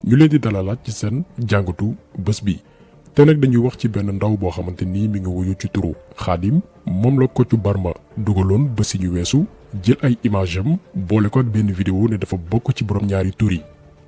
ñu leen di dalalaat ci seen jàngatu bés bi te nag dañuy wax ci benn ndaw boo xamante ni mi ngi wuyu ci turu Khadim moom la Kocc Barma dugaloon ba si ñu weesu jël ay image am boole ko ak benn vidéo ne dafa bokk ci borom ñaari tur yi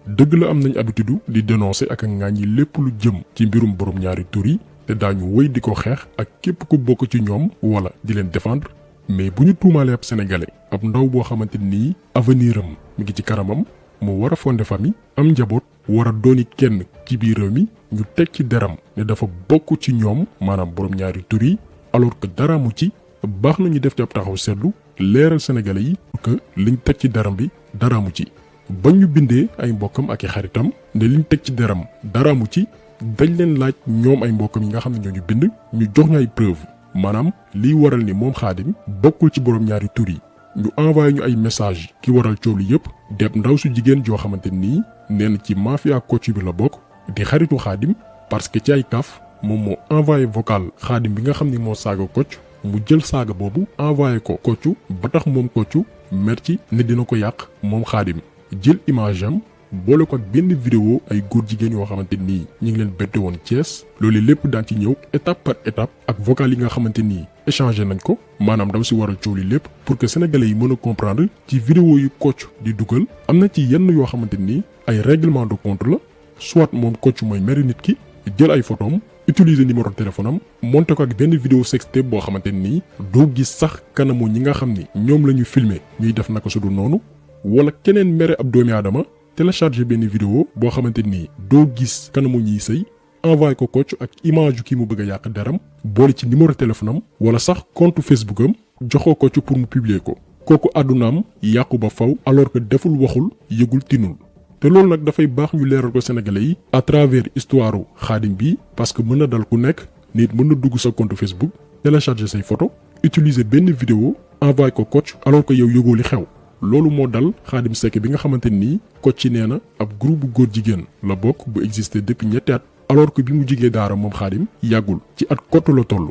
dëgg la am nañ habitude di dénoncer ak a ŋàññi lépp lu jëm ci mbirum borom ñaari tur yi te daañu wéy di ko xeex ak képp ku bokk ci ñoom wala di leen défendre mais bu ñu tuumaalee ab sénégalais ab ndaw boo xamante ni avenir am mi ngi ci kanamam mu war a fonder famille am njaboot war a dooni kenn ci biir réew mi ñu teg ci deram ne dafa bokk ci ñoom maanaam borom ñaari tur yi alors que dara mu ci baax na ñu def ci ab taxaw seetlu leeral sénégalais yi que liñ teg ci deram bi dara mu ci ba ñu bindee ay mbokkam ak i xaritam ne liñ teg ci deram dara mu ci dañ leen laaj ñoom ay mbokkam yi nga xam ne ñoo ñu bind ñu jox ñu ay preuve maanaam liy waral ni moom Khadim bokkul ci borom ñaari tur yi ñu envoyé ñu ay message ki waral coow li yëpp deb ndaw su jigéen joo xamante nii nee na ci mafia Kocc bi la bokk di xaritu Khadim parce que ci ay kaf moom moo envoyé vocal Khadim bi nga xam ni moo saaga Kocc mu jël saaga boobu envoyé ko Kocc ba tax moom Kocc mer ci ne dina ko yàq moom Khadim jël image am boole ko ak benn vidéo ay góor jigéen yoo xamante nii ñu ngi leen bette woon Thiès loolu lépp daan ci ñëw étape par étape ak vocal yi nga xamante nii échangé nañ ko maanaam daw si waral coow li lépp pour que sénégalais yi mën a comprendre ci vidéo yu Kocc di dugal am na ci yenn yoo xamante nii ay règlement de compte la soit moom Kocc mooy meri nit ki jël ay photom utiliser numéro téléphone am monté ko ak benn vidéo sextape boo xamante nii doo gis sax kanamu ñi nga xam ni ñoom la ñu filmer ñuy def naka su dul noonu wala keneen mere ab doomi aadama télécharger benn vidéo boo xamante nii doo gis kanamu ñiy sëy envoyé ko Kocc ak image yu kii mu bëgg a yàq deram boole ci numéro téléphone am wala sax compte Facebook am joxoo Kocc pour mu publier ko kooku àddunaam yàqu ba faw alors que deful waxul yëgul tinul te loolu nag dafay baax ñu leeral ko sénégalais yi à travers histoire Khadim bi parce que mën na dal ku nekk nit mën na dugg sa compte Facebook télécharger say photo utiliser benn vidéo envoyé ko Kocc alors que yow yëgoo li xew loolu moo dal Khadim Seck bi nga xamante nii Kocc nee na ab groupe góor jigéen la bokk bu existé depuis ñetti at alors que bi mu jigee daara moom Khadim yàggul ci at kott la toll.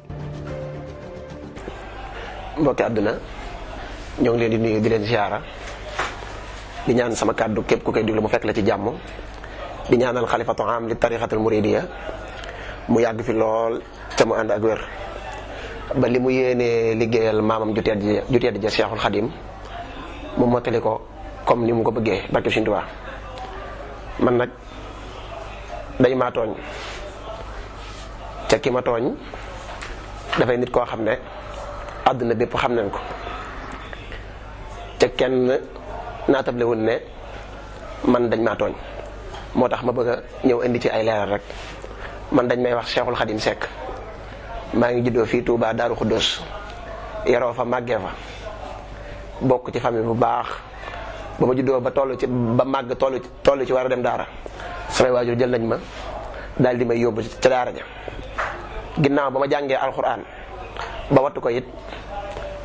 mbokki àdduna ñoo ngi leen di nuyu di leen ziara di ñaan sama kàddu képp ku koy déglu mu fekk la ci jàmm di ñaanal xalifatu am li tarixatul muridiya mu yàgg fi lool te mu ànd ak wér ba li mu yéenee liggéeyal maamam ju tedd ja Cheikhul Khadim mu mottali ko comme ni mu ko bëggee barke Sëriñ Tuubaa man nag dañ maa tooñ ca ki ma tooñ dafay nit koo xam ne àdduna bépp xam nañ ko ca kenn naatable wul ne man dañ maa tooñ moo tax ma bëgg a ñëw indi ci ay leeral rek man dañ may wax Cheikhul Khadim Seck maa ngi juddoo fii Touba Daaru Xuddoos yaroo fa màggee fa bokk ci famille bu baax ba ma juddoo ba toll ci ba màgg toll ci war a dem daara samay waajur jël nañ ma daal di may yóbbu ca daara ja ginnaaw ba ma jàngee alxuraan ba wattu ko it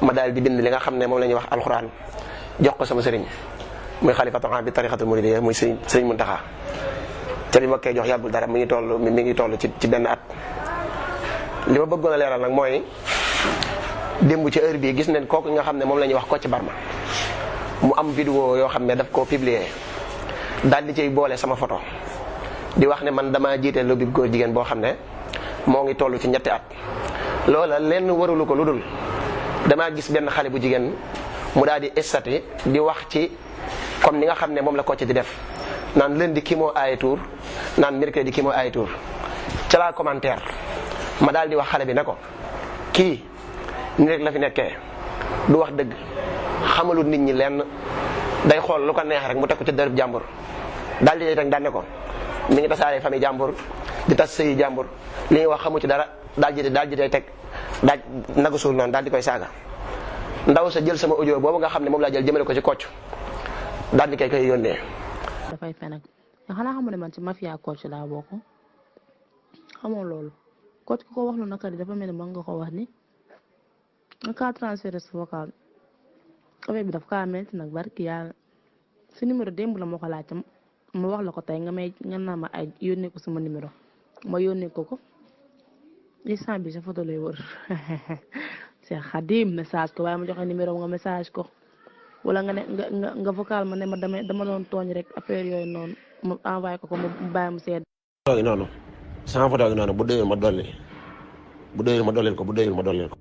ma daal di bind li nga xam ne moom la ñuy wax alxuraan jox ko sama sëriñ muy xalifatu am bi tarixatul muridiyya muy sëriñ Muntaxa te bi ma koy jox yàggul dara mi ngi toll ci benn at. li ma bëggoon a leeral nag mooy démb ci heure bii gis nañ kooku nga xam ne moom la ñuy wax Kocc Barma mu am vidéo yoo xam ne daf koo publier daal di cay boole sama photo di wax ne man damaa jiite lobby góor jigéen boo xam ne moo ngi toll ci ñetti at. loola lenn warulu ko lu dul damaa gis benn xale bu jigéen mu daal di estati di wax ci comme ni nga xam ne moom la Kocc di def naan lundi kii moo aaye tuur naan mercredi kii moo aaye tuur ca laa commentaire ma daal di wax xale bi ne ko kii ni rek la fi nekkee du wax dëgg xamalul nit ñi lenn day xool lu ko neex rek mu teg ko ci dërëb jàmbur daal di rek daan ne ko mi ngi tasaaree famille jàmbur di tas sëyi jàmbur li ñuy wax xamu ci dara daal ji day teg daaj nagu suul noonu daal di koy saaga ndaw sa jël sama audio boobu nga xam ne moom laa jël jëmale ko ci Kocc daal di koy yónnee. dafay fen ak xanaa xamu ne man ci mafia Kocc laa bokk xamoo loolu Kocc ku ko wax lu naka dafa mel ni mën nga ko wax ni nga kaa transféré sa vocal affaire bi daf kaa metti nag barki yàlla si numéro démb la ma ko laajte ma wax la ko tey nga naa ma ay yónnee ko sama numéro ma yónnee ko instant bi sa photo lay wër c'est Khadim message ko waaye ma joxe numéro nga message ko wala nga ne nga vocal ma ne ma dama doon tooñ rek affaire yooyu noonu mu envoyé ko mu bàyyi mu seet. photo gi noonu sama photo gi noonu bu doyul ma dolli bu doyul ma dollil ko bu doyul ma dollil ko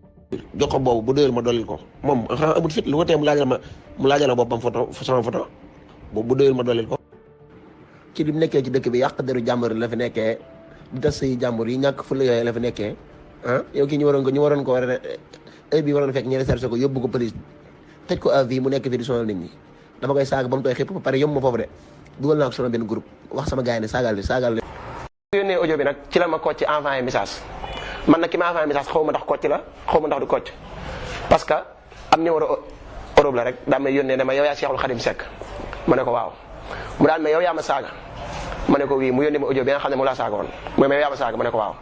jox ko boobu bu doyul ma dollil ko moom xanaa amul fit lu ko tee mu laajal ma boppam photo sama photo boobu bu doyul ma dollil ko ci li mu nekkee ci dëkk bi yàq deru jàmbur la fi nekkee di tas say jàmbur yi ñàkk fu la yooyu la fi nekkee yow kii ñu waroon ko war a heure bi waroon fekk ñu recherché ko yóbbu ko police tëj ko à vie mu nekk fi di sonal nit ñi dama koy saaga ba mu tooy xëpp ba pare yomb ma foofu de dugal naa ko sama benn groupe wax sama gars yi ne saagal yónnee audio bi nag ci la ma Kocc envoyé message man nag ki ma envoyé message xaw ma ndax Kocc la xaw ma ndax du Kocc parce que am numéro Europe la rek daa may yónnee ne ma yow yaa Cheikhul Khadim Seck ma ne ko waaw mu daan ma yow yaa ma saaga ma ne ko wii mu yónnee ma audio bi nga xam ne mu laa saaga woon mooy ma yow yaa ma saaga ma ne ko waaw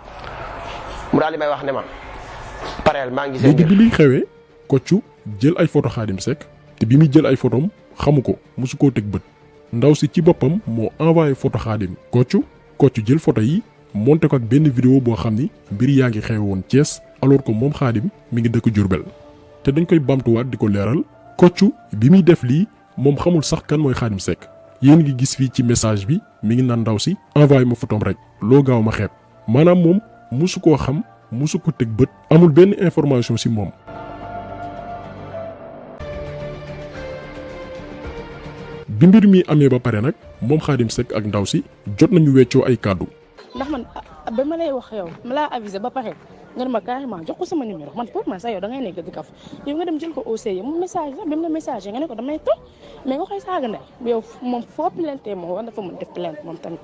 mu daal di may wax ne ma pareel maa ngi seen léegi bi liy xewee Kocc jël ay photo Khadim Seck te bi muy jël ay photom xamu ko mosu koo teg bët ndaw si ci boppam moo envoyé photo Khadim Kocc jël photo yi monté ko ak benn vidéo boo xam ni mbir yaa ngi xew woon Thiès alors que moom Khadim mi ngi dëkk Diourbel te dañ koy bamtuwaat di ko leeral Kocc bi muy def lii moom xamul sax kan mooy Khadim Seck yéen ngi gis fii ci message bi mi ngi naan ndaw si envoyé ma photom rek loo gaaw ma xeeb maanaam moom mosu koo xam mosu ko teg bët amul benn information si moom. bi mbir mi amee ba pare nag moom Khadim Seck ak ndaw si jot nañu weccoo ay kàddu. ndax man ba ma lay wax yow ma laa avisé ba pare nga ne ma carrément jox ko sama numéro man pour man sax yow da ngay nekk di kaf yow nga dem jël ko au sérieux mu message la bi mu la message nga ne ko damay toog mais nga koy saaga ndey yow moom foo plainte moom war dafa mën def plainte moom tamit.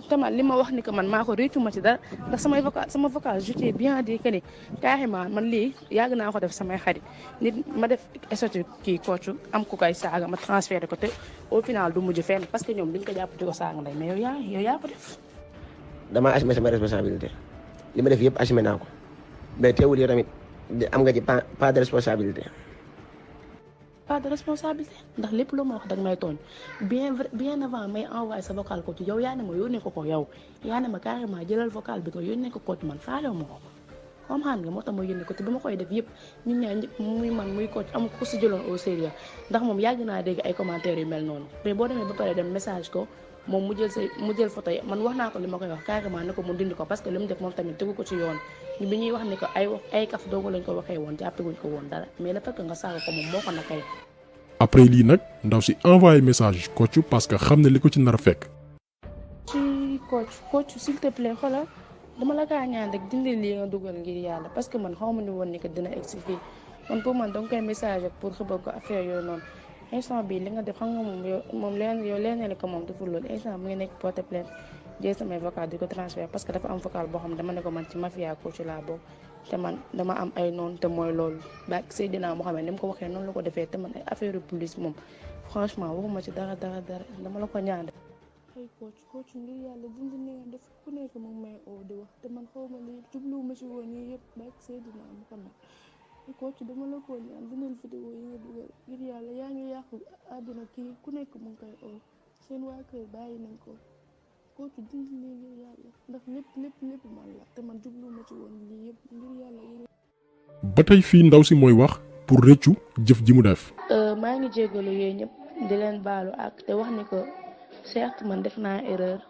te man li ma wax ni que man maa ko réccu ma ci dara ndax sama vocal je t'ai bien dit que ni carrément man lii yàgg naa ko def samay xarit nit ma def statut kii Kocc am ku koy saaga ma transféré ko te au final du mujj fenn parce que ñoom dañ ko jàpp di ko saaga ndey mais yow yaa ko def. damaa assumé sama responsabilité li ma def yëpp assumé naa ko mais teewul yow tamit am nga ci pas de responsabilité. pas de responsabilité ndax lépp loo ma wax danga may tooñ bien avant may envoyé sa vocal Kocc yow yaa ne ma yónnee ko yow yaa ne ma carrément jëlal vocal bi ko yónnee ko Kocc man faalew ma ko comme xam nga moo tax ma yónnee ko te bi ma koy def yëpp ñun ñaar ñëpp muy man muy Kocc amul ko si jëloon au sérieux ndax moom yàgg naa dégg ay commentaires yu mel noonu mais boo demee ba pare dem message ko moom mu jël photo yi man wax naa ko li ma koy wax carrément ne ko mu dindi ko parce que li mu def moom tamit tegu ko ci yoon ñu bi ñuy wax ni ko ay kaf doogu lañ ko waxee woon jàppewuñ ko woon dara mais le fait que nga saaga ko moom moo ko nakay. après lii nag ndaw si envoyé message Kocc parce que xam ne li ko ci nar a fekk. ci Kocc s'il te plaît xoolal dama la kaa ñaan rek dindi lii nga dugal ngir yàlla parce que man xaw ma ni woon ni que dina egsi fii man pour man danga koy message ak pour xëbal ko affaire yooyu noonu instant bii li nga def xam nga moom leen ko moom deful loolu instant mu ngi nekk porte plainte jël samay vocal di ko transfert parce que dafa am vocal boo xam ne dama ne ko man ci mafia Kocc laa bokk te man dama am ay noonu te mooy loolu ba Seydina Mohamed ni mu ko waxee noonu la ko defee te man ay affaire police moom franchement waxuma ci dara dama la ko ñaan. ay Kocc ngir yàlla dindi ni nga def ku nekk mu ngi may oo di wax te man xaw ma lii jubluwuma ci woon yii yëpp ba Seydina Mohamed Kocc dama la ko ñaan dindal vidéo yi nga dugal ngir yàlla yaa ngi yàqu àdduna kii ku nekk mu ngi koy oo seen waa kër bàyyi nañ ko Kocc dindi lii ngir yàlla ndax lépp man la te man jubluwuma ci woon lii yëpp ngir yàlla yi. ba tey fii ndaw si mooy wax pour rëccu jëf ji mu def. maa ngi jégalu yooyu ñëpp di leen baalu ak te wax ni ko certes man def naa erreur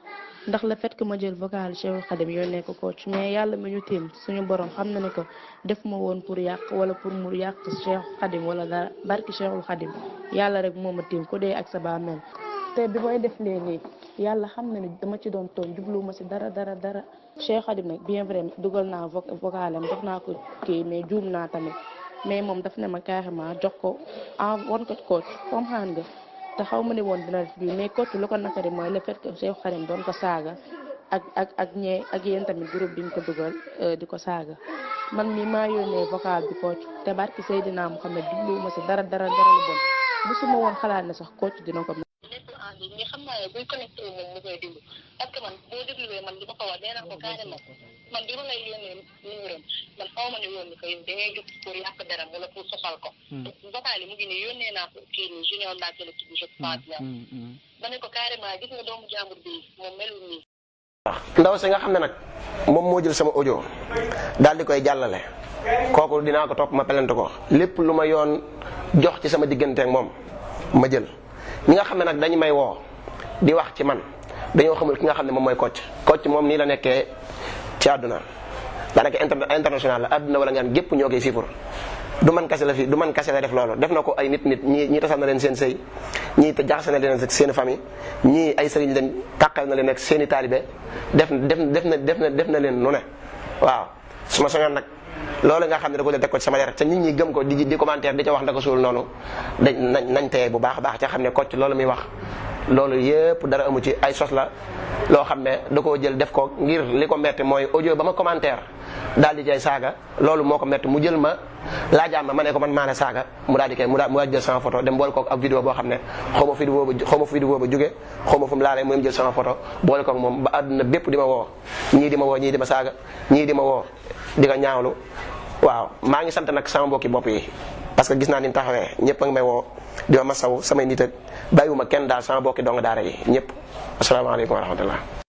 ndax le fait que ma jël vocal Cheikhul Khadim yónnee ko Kocc mais yàlla mi ñu tiim suñu borom xam na ne ko def ma woon pour yàq wala pour mu yàq Cheikhul Khadim wala dara barki Cheikhul Khadim yàlla rek moo ma tiim ku dee ak sa bàmmeel te bi may def léegi yàlla xam na ne dama ci doon tooñ jubluwuma ci dara Cheikhul Khadim nag bien vrai dugal naa vocalam def naa ko kii mais juum naa tamit mais moom daf ne ma carrément jox ko wan ko Kocc comme xam nga te xaw ma ne woon dina def bii mais Kocc lu ko nakari mooy le fait que Cheikhul Khadim doon ko saaga ak yéen tamit groupe bi ñu ko dugal di ko saaga man mii maa yónnee vocal bi Kocc te barki Seydina Mohamed jubluwuma ci dara lu bon musuma woon xalaat ne sax Kocc dina ko lépp en ligne mais xam naa ne buy connecté wu moom mu koy déglu parce que man boo dégluwee man li ma ko wax nee naa ko carrément man bi ma lay yónnee numéro man xaw ma ne woon ni ko yow da ngay jóg pour yàq deram wala pour sosal ko. vocal yi mu ngi nii yónnee naa ko kii nii junior laa télé tudd je pense bien. ma ne ko carrément gis nga doomu jàmbur bi moom melul nii. ndaw si nga xam ne nag moom moo jël sama audio daal di koy jàllale kooku dinaa ko topp ma pelante ko lépp lu ma yoon jox ci sama diggante ak moom ma jël ñi nga xam ne nag dañu may woo di wax ci man dañoo xamul ki nga xam ne moom mooy Kocc moom nii la nekkee ci àdduna daanaka international la àdduna wala ngaan gépp ñoo koy siifur du man kase la def loolu def na ko ay nit ñii tasal na leen seen sëy ñii te jaxase na leen ak seen famille ñii ay sëriñ lañ tàqal na leen ak seen i taalibe def na leen nu ne waaw su ma soñoon nag loolu nga xam ne da ko jël teg ko ci sama der te nit ñi gëm ko di commentaire di ca wax ndaka suul noonu nañ teye bu baax a baax ca xam ne Kocc loolu muy wax loolu yëpp dara amu ci ay sos la loo xam ne da koo jël def ko ngir li ko metti mooy audio ba ma commentaire daal di cay saaga loolu moo ko metti mu jël ma laajaam ma ne ko man maa ne saaga mu daal di kay mu daal jël sama photo dem boole ko ak vidéo boo xam ne xaw ma vidéo ba jóge xaw ma fu mu laalee mu jël sama photo boole ko ak moom ba àdduna bépp di ma woo ñii di ma saaga ñii di ma woo di ko ñaawlu waaw maa ngi sant nag sama mbokki bopp yi parce que gis naa ni taxawee ñëpp a ngi may woo di ma masawu samay nit ak bàyyiwuma kenn daal sama mbokki dong daara yi ñëpp asalaamaaleykum wa rahmatullah